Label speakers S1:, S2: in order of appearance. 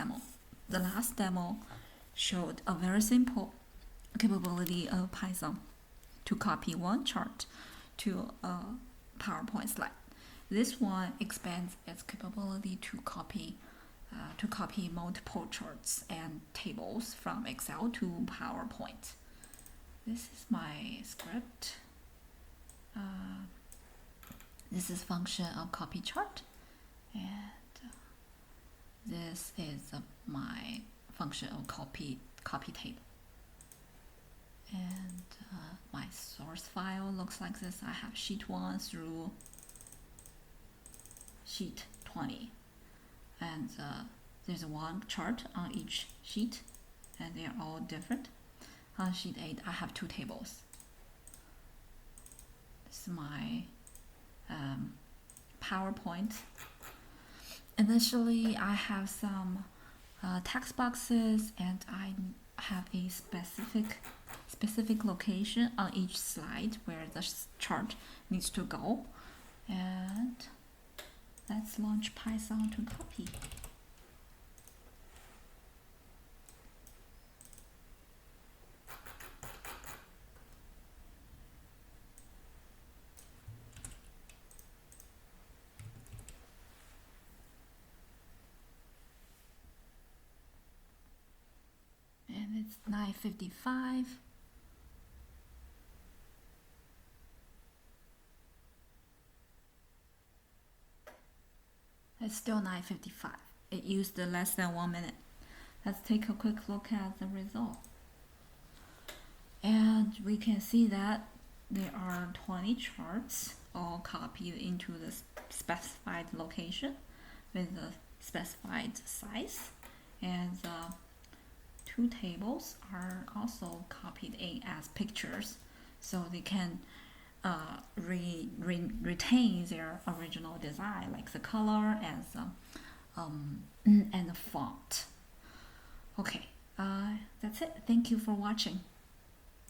S1: demo. The last demo showed a very simple capability of Python to copy one chart to a PowerPoint slide. This one expands its capability to copy multiple charts and tables from Excel to PowerPoint. This is my script. This is function of copy chart, and this is my function of copy table. And my source file looks like this. I have sheet 1 through sheet 20, and there's one chart on each sheet, and they are all different. On sheet 8, I have 2 tables. This is my PowerPoint. Initially, I have some text boxes, and I have a specific location on each slide where the chart needs to go. And let's launch Python to copy. And it's 9:55. It's still 9:55. It used less than 1 minute. Let's take a quick look at the result. And we can see that there are 20 charts all copied into the specified location with the specified size. And the 2 tables are also copied in as pictures, so they can retain their original design, like the color and the font. Okay, that's it. Thank you for watching.